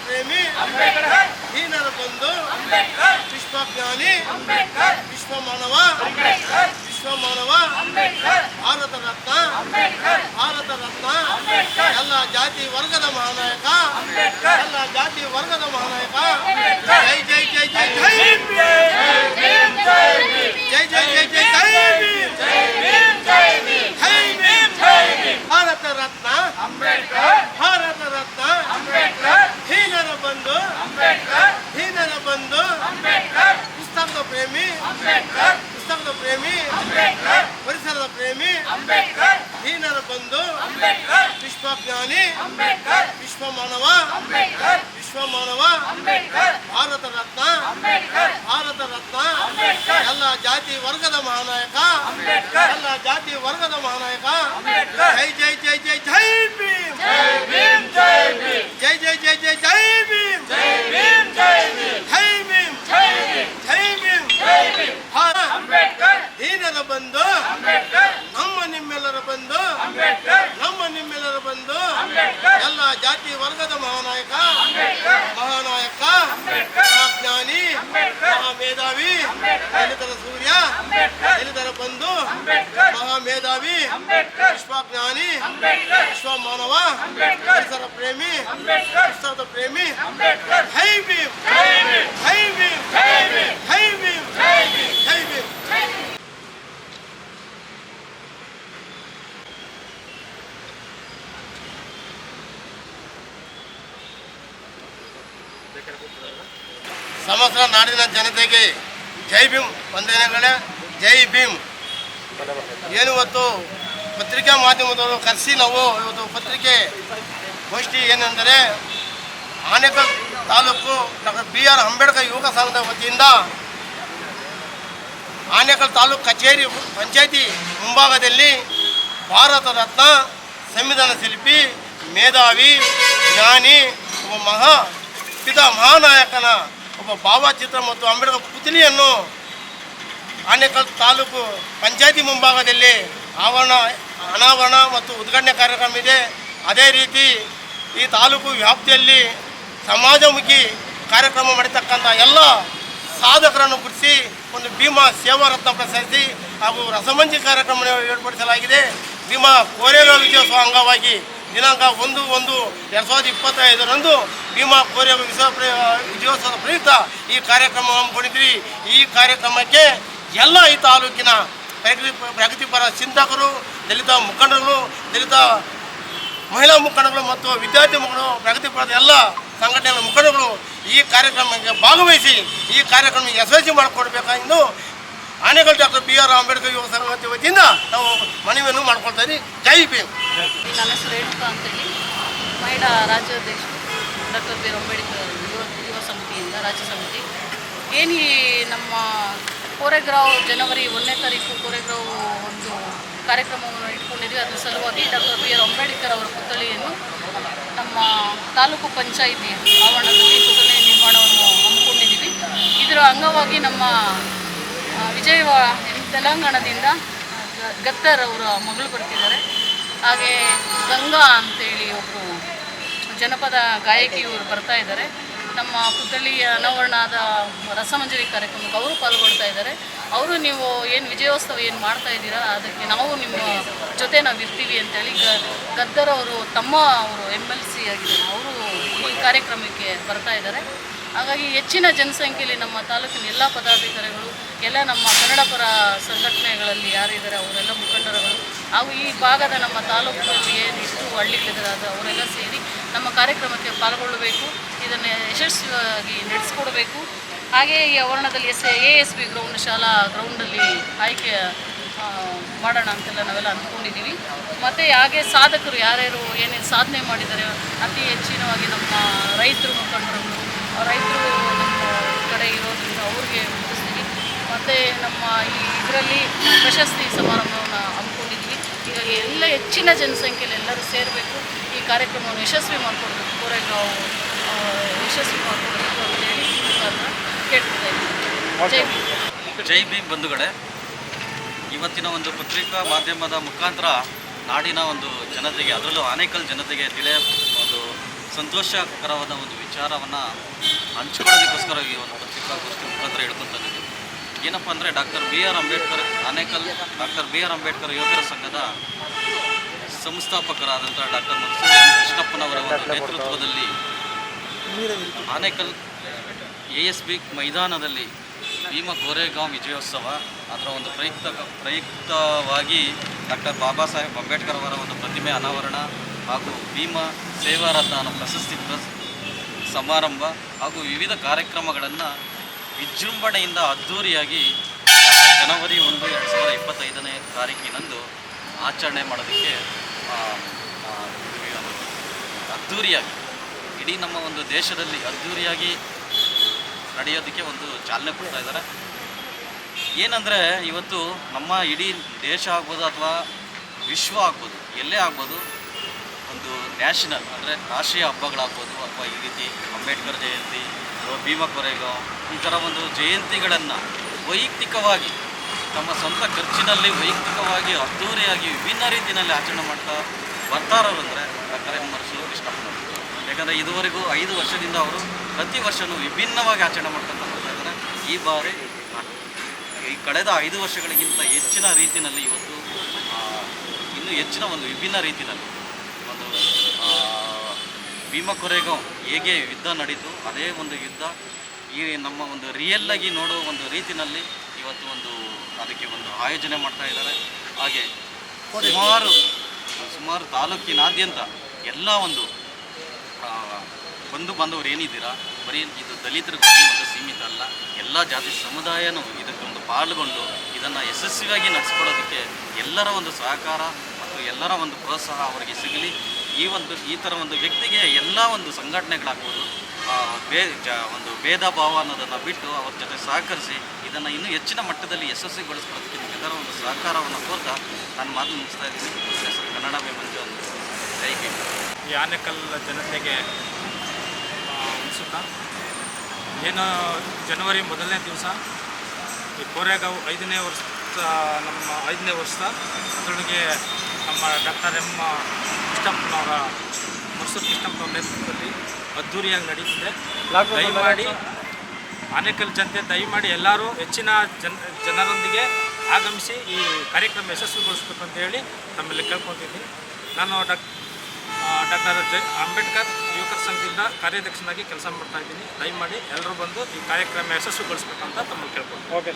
ಪ್ರೇಮಿ ಹೀನರ ಬಂಧು ವಿಶ್ವಜ್ಞಾನಿ ವಿಶ್ವಮಾನವ ಭಾರತ ರತ್ನ ಎಲ್ಲ ಜಾತಿ ವರ್ಗದ ಮಹಾನಾಯಕ ಜೈ ಜೈ ಜೈ ಜೈ ಜೈ ಭೀಮ್ ಜೈ ಜೈ ಜೈ ಜೈ ಜೈ ಭೀಮ್ ಭಾರತ ರತ್ನ ಹೀನರ ಬಂಧು ಪುಸ್ತಕದ ಪ್ರೇಮಿ ಪರಿಸರದ ಪ್ರೇಮಿ ಹೀನರ ಬಂಧು ವಿಶ್ವಜ್ಞಾನಿ ವಿಶ್ವಮಾನವ ಭಾರತ ರತ್ನ ಎಲ್ಲ ಜಾತಿ ವರ್ಗದ ಮಹಾನಾಯಕ ಜೈ ಜೈ ಜೈ ಜೈ ಜೈ ಭೀಮ್ ಜೈ ಜೈ ಜೈ ಜೈ ಜೈ ಭೀಮ್ ಜೈ ಭೀಮ್ ಹೀನರ ಬಂಧು ನಮ್ಮ ನಿಮ್ಮೆಲ್ಲರ ಬಂಧು ಎಲ್ಲ ಜಾತಿ ವರ್ಗದ ಮಹಾನಾಯಕ ಜ್ಞಾನಿ ಮಹಾಮೇಧಾವಿ ದಲಿತರ ಸೂರ್ಯ ದಲಿತರ ಬಂಧು ಮಹಾಮೇಧಾವಿ ವಿಶ್ವಜ್ಞಾನಿ ವಿಶ್ವಮಾನವ ಪರಿಸರ ಪ್ರೇಮಿ ಪುಸ್ತಕದ ಪ್ರೇಮಿ ಜೈ ಭೀಮ್ ಜೈ ಭೀಮ್ ಜೈ ಭೀಮ್ ಜೈ ಭೀಮ್. ಸಮಸ್ತ ನಾಡಿನ ಜನತೆಗೆ ಜೈ ಭೀಮ್ ವಂದನೆಗಳೇ. ಜೈ ಭೀಮ್. ಏನು ಇವತ್ತು ಪತ್ರಿಕಾ ಮಾಧ್ಯಮದವರು ಕರೆಸಿ ನಾವು ಇವತ್ತು ಪತ್ರಿಕೆ ಗೋಷ್ಠಿ ಏನೆಂದರೆ ಆನೇಕಲ್ ತಾಲೂಕು ಡಾಕ್ಟರ್ BR ಅಂಬೇಡ್ಕರ್ ಯುವಕ ಸಂಘದ ವತಿಯಿಂದ ಆನೇಕಲ್ ತಾಲೂಕು ಕಚೇರಿ ಪಂಚಾಯಿತಿ ಮುಂಭಾಗದಲ್ಲಿ ಭಾರತ ರತ್ನ ಸಂವಿಧಾನ ಶಿಲ್ಪಿ ಮೇಧಾವಿ ಜ್ಞಾನಿ ಒಬ್ಬ ಮಹಾನಾಯಕನ ಒಬ್ಬ ಭಾವಚಿತ್ರ ಮತ್ತು ಅಂಬೇಡ್ಕರ್ ಪುತ್ಲಿಯನ್ನು ಆನೇಕಲ್ ತಾಲೂಕು ಪಂಚಾಯಿತಿ ಮುಂಭಾಗದಲ್ಲಿ ಅನಾವರಣ ಮತ್ತು ಉದ್ಘಾಟನೆ ಕಾರ್ಯಕ್ರಮ ಇದೆ. ಅದೇ ರೀತಿ ಈ ತಾಲೂಕು ವ್ಯಾಪ್ತಿಯಲ್ಲಿ ಸಮಾಜಮುಖಿ ಕಾರ್ಯಕ್ರಮ ಮಾಡಿರ್ತಕ್ಕಂಥ ಎಲ್ಲ ಸಾಧಕರನ್ನು ಗುರುತಿಸಿ ಒಂದು ಭೀಮಾ ಸೇವಾ ರತ್ನ ಪ್ರಶಸ್ತಿ ಹಾಗೂ ರಸಮಂಜರಿ ಕಾರ್ಯಕ್ರಮ ಏರ್ಪಡಿಸಲಾಗಿದೆ. ಭೀಮಾ ಕೋರೆಗಾಂವ್ ವಿಜಯೋತ್ಸವ ಅಂಗವಾಗಿ ದಿನಾಂಕ 1/1/2025 ಭೀಮಾ ಕೋರೆಗಾಂವ್ ವಿಜಯೋತ್ಸವದ ಪ್ರಯುಕ್ತ ಈ ಕಾರ್ಯಕ್ರಮ ಹಮ್ಮಿಕೊಂಡಿದ್ವಿ. ಈ ಕಾರ್ಯಕ್ರಮಕ್ಕೆ ಎಲ್ಲ ಈ ತಾಲೂಕಿನ ಪ್ರಗತಿಪರ ಚಿಂತಕರು, ದಲಿತ ಮುಖಂಡರು, ದಲಿತ ಮಹಿಳಾ ಮುಖಂಡಗಳು ಮತ್ತು ವಿದ್ಯಾರ್ಥಿ ಮುಖಂಡರು, ಪ್ರಗತಿಪರದ ಎಲ್ಲ ಸಂಘಟನೆಗಳ ಮುಖಂಡಗಳು ಈ ಕಾರ್ಯಕ್ರಮಕ್ಕೆ ಭಾಗವಹಿಸಿ ಈ ಕಾರ್ಯಕ್ರಮ ಯಶಸ್ವಿ ಮಾಡಿಕೊಡ್ಬೇಕಾಗಿದ್ದು ಆನೇಕಲ್ ಡಾಕ್ಟರ್ BR ಅಂಬೇಡ್ಕರ್ ಯುವ ಸಂಘ ವತಿಯಿಂದ ನಾವು ಮನವಿಯನ್ನು ಮಾಡ್ಕೊಳ್ತಾ ಇದ್ದೀವಿ. ಜೈ ಭೀಮ್. ನನ್ನ ಹೆಸರು ರೇಣುಕಾ ಅಂತೇಳಿ, ಮಹಿಳಾ ರಾಜ್ಯಾಧ್ಯಕ್ಷ ಡಾಕ್ಟರ್ BR ಅಂಬೇಡ್ಕರ್ ಯುವ ಸಮಿತಿಯಿಂದ ರಾಜ್ಯ ಸಮಿತಿ. ಏನು ನಮ್ಮ ಕೋರೆಗಾಂವ್ ಜನವರಿ 1ನೇ ತಾರೀಕು ಕೋರೆಗಾಂವ್ ಒಂದು ಕಾರ್ಯಕ್ರಮವನ್ನು ಇಟ್ಕೊಂಡಿದ್ವಿ. ಅದರ ಸಲುವಾಗಿ ಡಾಕ್ಟರ್ BR ಅಂಬೇಡ್ಕರ್ ಅವರ ಪುತ್ಥಳಿಯನ್ನು ನಮ್ಮ ತಾಲೂಕು ಪಂಚಾಯಿತಿ ಆವರಣದಲ್ಲಿ ಪುತ್ಥಳಿ ನಿರ್ಮಾಣವನ್ನು ಹಮ್ಮಿಕೊಂಡಿದ್ದೀವಿ. ಇದರ ಅಂಗವಾಗಿ ನಮ್ಮ ತೆಲಂಗಾಣದಿಂದ ಗದ್ದರ್ ಅವರ ಮಗಳು ಬರ್ತಿದ್ದಾರೆ. ಹಾಗೆ ಗಂಗಾ ಅಂತೇಳಿ ಒಬ್ಬರು ಜನಪದ ಗಾಯಕಿಯವರು ಬರ್ತಾ ಇದ್ದಾರೆ. ನಮ್ಮ ಪುತ್ಥಳಿಯ ಅನಾವರಣದ ರಸಮಂಜರಿ ಕಾರ್ಯಕ್ರಮಕ್ಕೆ ಅವರು ಪಾಲ್ಗೊಳ್ತಾ ಇದ್ದಾರೆ. ಅವರು ನೀವು ಏನು ವಿಜಯೋತ್ಸವ ಏನು ಮಾಡ್ತಾ ಇದ್ದೀರಾ ಅದಕ್ಕೆ ನಾವು ನಿಮ್ಮ ಜೊತೆ ನಾವು ಇರ್ತೀವಿ ಅಂತೇಳಿ ಗದ್ದರ್ ಅವರು ಅವರು MLC ಆಗಿದ್ದಾರೆ, ಅವರು ಈ ಕಾರ್ಯಕ್ರಮಕ್ಕೆ ಬರ್ತಾ ಇದ್ದಾರೆ. ಹಾಗಾಗಿ ಹೆಚ್ಚಿನ ಜನಸಂಖ್ಯೆಯಲ್ಲಿ ನಮ್ಮ ತಾಲೂಕಿನ ಎಲ್ಲ ಪದಾಧಿಕಾರಿಗಳು, ಎಲ್ಲ ನಮ್ಮ ಕನ್ನಡ ಪರ ಸಂಘಟನೆಗಳಲ್ಲಿ ಯಾರಿದ್ದಾರೆ ಅವರೆಲ್ಲ ಮುಖಂಡರುಗಳು ಹಾಗೂ ಈ ಭಾಗದ ನಮ್ಮ ತಾಲೂಕಿನಲ್ಲಿ ಏನಿಷ್ಟು ಹಳ್ಳಿಗಳಿದ್ದಾರೆ ಅವರೆಲ್ಲ ಸೇರಿ ನಮ್ಮ ಕಾರ್ಯಕ್ರಮಕ್ಕೆ ಪಾಲ್ಗೊಳ್ಳಬೇಕು. ಇದನ್ನು ಯಶಸ್ವಿಯಾಗಿ ನಡೆಸಿಕೊಡಬೇಕು. ಹಾಗೆ ಈ ಆವರಣದಲ್ಲಿ ASB ಗ್ರೌಂಡ್ ಶಾಲಾ ಗ್ರೌಂಡಲ್ಲಿ ಆಯ್ಕೆ ಮಾಡೋಣ ಅಂತೆಲ್ಲ ನಾವೆಲ್ಲ ಅಂದ್ಕೊಂಡಿದ್ದೀವಿ. ಮತ್ತು ಹಾಗೆ ಸಾಧಕರು ಯಾರ್ಯಾರು ಏನೇನು ಸಾಧನೆ ಮಾಡಿದ್ದಾರೆ ಅತಿ ಹೆಚ್ಚಿನವಾಗಿ ನಮ್ಮ ರೈತರು ಮುಖಂಡರುಗಳು, ರೈತರು ನಮ್ಮ ಕಡೆ ಇರೋದ್ರಿಂದ ಅವ್ರಿಗೆ ಮುಗಿಸ್ತೀವಿ. ಮತ್ತು ನಮ್ಮ ಇದರಲ್ಲಿ ಪ್ರಶಸ್ತಿ ಸಮಾರಂಭವನ್ನು ಹಮ್ಮಿಕೊಂಡಿದ್ವಿ. ಹೀಗಾಗಿ ಎಲ್ಲ ಹೆಚ್ಚಿನ ಜನಸಂಖ್ಯೆಯಲ್ಲಿ ಎಲ್ಲರೂ ಸೇರಬೇಕು, ಈ ಕಾರ್ಯಕ್ರಮವನ್ನು ಯಶಸ್ವಿ ಮಾಡಿಕೊಡ್ಬೇಕು, ಕೋರೆಗಾಂವ್ ಯಶಸ್ವಿ ಮಾಡಿಕೊಡ್ಬೇಕು ಅಂತೇಳಿ ಕೇಳ್ತಿದ್ದೆ. ಜೈ ಭೀಮ್ ಬಂಧುಗಳೇ, ಇವತ್ತಿನ ಒಂದು ಪತ್ರಿಕಾ ಮಾಧ್ಯಮದ ಮುಖಾಂತರ ನಾಡಿನ ಒಂದು ಜನತೆಗೆ, ಅದರಲ್ಲೂ ಆನೇಕಲ್ ಜನತೆಗೆ ಒಂದು ಸಂತೋಷಕರವಾದ ಒಂದು ವಿಚಾರವನ್ನು ಹಂಚ್ಕೊಳ್ಳೋದಕ್ಕೋಸ್ಕರ ಈ ಒಂದು ಪತ್ರಿಕಾಗೋಷ್ಠಿ ಮುಖಾಂತರ ಹೇಳ್ಕೊತಿದ್ದೀವಿ. ಏನಪ್ಪ ಅಂದರೆ doctor BR Ambedkar Anekal doctor BR Ambedkar ಯುವಕರ ಸಂಘದ ಸಂಸ್ಥಾಪಕರಾದಂಥ ಡಾಕ್ಟರ್ ಮನ್ಸೂರ್ ಕೃಷ್ಣಪ್ಪನವರ ಒಂದು ನೇತೃತ್ವದಲ್ಲಿ ಆನೇಕಲ್ ASB ಮೈದಾನದಲ್ಲಿ ಭೀಮ ಕೋರೆಗಾಂವ್ ವಿಜಯೋತ್ಸವ ಅದರ ಒಂದು ಪ್ರಯುಕ್ತವಾಗಿ ಡಾಕ್ಟರ್ ಬಾಬಾ ಸಾಹೇಬ್ ಅಂಬೇಡ್ಕರ್ ಅವರ ಒಂದು ಪ್ರತಿಮೆ ಅನಾವರಣ ಹಾಗೂ ಭೀಮ ಸೇವಾರತ್ನ ಅನ್ನೋ ಪ್ರಶಸ್ತಿ ಸಮಾರಂಭ ಹಾಗೂ ವಿವಿಧ ಕಾರ್ಯಕ್ರಮಗಳನ್ನು ವಿಜೃಂಭಣೆಯಿಂದ ಅದ್ಧೂರಿಯಾಗಿ ಜನವರಿ 1, 2025ನೇ ತಾರೀಕಿನಂದು ಆಚರಣೆ ಮಾಡೋದಕ್ಕೆ ಅದ್ಧೂರಿಯಾಗಿ ಇಡೀ ನಮ್ಮ ಒಂದು ದೇಶದಲ್ಲಿ ಅದ್ಧೂರಿಯಾಗಿ ನಡೆಯೋದಕ್ಕೆ ಒಂದು ಚಾಲನೆ ಕೊಡ್ತಾ ಇದ್ದಾರೆ. ಏನಂದರೆ ಇವತ್ತು ನಮ್ಮ ಇಡೀ ದೇಶ ಆಗ್ಬೋದು ಅಥವಾ ವಿಶ್ವ ಆಗ್ಬೋದು ಎಲ್ಲೇ ಆಗ್ಬೋದು ಒಂದು ನ್ಯಾಷನಲ್ ಅಂದರೆ ರಾಷ್ಟ್ರೀಯ ಹಬ್ಬಗಳಾಗ್ಬೋದು ಅಥವಾ ಈ ರೀತಿ ಅಂಬೇಡ್ಕರ್ ಜಯಂತಿ ಅಥವಾ ಭೀಮ ಕೋರೆಗಾಂವ್ ಈ ಥರ ಒಂದು ಜಯಂತಿಗಳನ್ನು ವೈಯಕ್ತಿಕವಾಗಿ ತಮ್ಮ ಸ್ವಂತ ಖರ್ಚಿನಲ್ಲಿ ವೈಯಕ್ತಿಕವಾಗಿ ಅದ್ಧೂರಿಯಾಗಿ ವಿಭಿನ್ನ ರೀತಿಯಲ್ಲಿ ಆಚರಣೆ ಮಾಡ್ತಾ ಬರ್ತಾರವರು ಅಂದರೆ ಡಾಕ್ಟರ್ ಮನ್ಸೂರ್ ಕೃಷ್ಣಪ್ಪನವರು. ಯಾಕಂದರೆ ಇದುವರೆಗೂ 5 ವರ್ಷದಿಂದ ಅವರು ಪ್ರತಿ ವರ್ಷವೂ ವಿಭಿನ್ನವಾಗಿ ಆಚರಣೆ ಮಾಡ್ಕೊತಾ ಬರ್ತಾ ಇದ್ದಾರೆ. ಈ ಬಾರಿ ಈ ಕಳೆದ 5 ವರ್ಷಗಳಿಗಿಂತ ಹೆಚ್ಚಿನ ರೀತಿಯಲ್ಲಿ ಇವತ್ತು ಇನ್ನೂ ಹೆಚ್ಚಿನ ಒಂದು ವಿಭಿನ್ನ ರೀತಿಯಲ್ಲಿ ಒಂದು ಭೀಮ ಕೋರೆಗಾಂವ್ ಹೇಗೆ ಯುದ್ಧ ನಡೀತು ಅದೇ ಒಂದು ಯುದ್ಧ ಈ ನಮ್ಮ ಒಂದು ರಿಯಲ್ಲಾಗಿ ನೋಡೋ ಒಂದು ರೀತಿಯಲ್ಲಿ ಇವತ್ತು ಒಂದು ಅದಕ್ಕೆ ಒಂದು ಆಯೋಜನೆ ಮಾಡ್ತಾ ಇದ್ದಾರೆ. ಹಾಗೆ ಸುಮಾರು ತಾಲೂಕಿನಾದ್ಯಂತ ಎಲ್ಲ ಒಂದು ಬಂಧು ಬಾಂಧವರು ಏನಿದ್ದೀರಾ ಬರೀ ಇದು ದಲಿತರಿಗೆ ಒಂದು ಸೀಮಿತ ಅಲ್ಲ, ಎಲ್ಲ ಜಾತಿ ಸಮುದಾಯನೂ ಇದಕ್ಕೊಂದು ಪಾಲ್ಗೊಂಡು ಇದನ್ನು ಯಶಸ್ವಿಯಾಗಿ ನಡೆಸ್ಕೊಳ್ಳೋದಕ್ಕೆ ಎಲ್ಲರ ಒಂದು ಸಹಕಾರ ಮತ್ತು ಎಲ್ಲರ ಒಂದು ಪ್ರೋತ್ಸಾಹ ಅವರಿಗೆ ಸಿಗಲಿ. ಈ ಥರ ಒಂದು ವ್ಯಕ್ತಿಗೆ ಎಲ್ಲ ಒಂದು ಸಂಘಟನೆಗಳಾಗ್ಬೋದು ಒಂದು ಭೇದ ಭಾವ ಅನ್ನೋದನ್ನು ಬಿಟ್ಟು ಅವ್ರ ಜೊತೆ ಸಹಕರಿಸಿ ಇದನ್ನು ಇನ್ನೂ ಹೆಚ್ಚಿನ ಮಟ್ಟದಲ್ಲಿ ಯಶಸ್ವಿಗೊಳಿಸ್ಕೊಳ್ಳೋದಕ್ಕೆ ನಿಮ್ಮೆಲ್ಲರ ಒಂದು ಸಹಕಾರವನ್ನು ಕೋರ್ತಾ ನಾನು ಮಾತು ಮುಗಿಸ್ತಾ ಇದ್ದೀನಿ. ಹೆಸರು ಕನ್ನಡ ಮಂಜು ಅಂತ. ಜೈ ಭೀಮ್. ಈ ಆನೇಕಲ್ ಜನತೆಗೆ ಅನಿಸುತ್ತಾ ಏನು ಜನವರಿ 1ನೇ ದಿವಸ ಈ ಕೋರೆಗಾಂವ್ 5ನೇ ವರ್ಷ ನಮ್ಮ 5ನೇ ವರ್ಷ ಅದರೊಳಗೆ ನಮ್ಮ ಡಾಕ್ಟರ್ ಕೃಷ್ಣಪ್ಪನವರ ಮನ್ಸೂರ್ ಕೃಷ್ಣಪ್ಪನವರ ನೇತೃತ್ವದಲ್ಲಿ ಅದ್ಧೂರಿಯಾಗಿ ನಡೀತಿದೆ. ದಯಮಾಡಿ ಆನೇಕಲ್ ಜನತೆ ದಯಮಾಡಿ ಎಲ್ಲರೂ ಹೆಚ್ಚಿನ ಜನರೊಂದಿಗೆ ಆಗಮಿಸಿ ಈ ಕಾರ್ಯಕ್ರಮ ಯಶಸ್ವಿಗೊಳಿಸ್ಬೇಕು ಅಂತ ಹೇಳಿ ನಮ್ಮಲ್ಲಿ ಕೇಳ್ಕೊತಿದ್ದೀನಿ. ನಾನು ಡಾಕ್ಟರ್ ಅಂಬೇಡ್ಕರ್ ಯುವಕರ ಸಂಘದಿಂದ ಕಾರ್ಯಾಧ್ಯಕ್ಷನಾಗಿ ಕೆಲಸ ಮಾಡ್ತಾ ಇದ್ದೀನಿ. ದಯಮಾಡಿ ಎಲ್ಲರೂ ಬಂದು ಈ ಕಾರ್ಯಕ್ರಮ ಯಶಸ್ವಿಗೊಳಿಸ್ಬೇಕಂತ ತಮ್ಮಲ್ಲಿ ಕೇಳ್ಕೊಳ್ತೀನಿ. ಓಕೆ.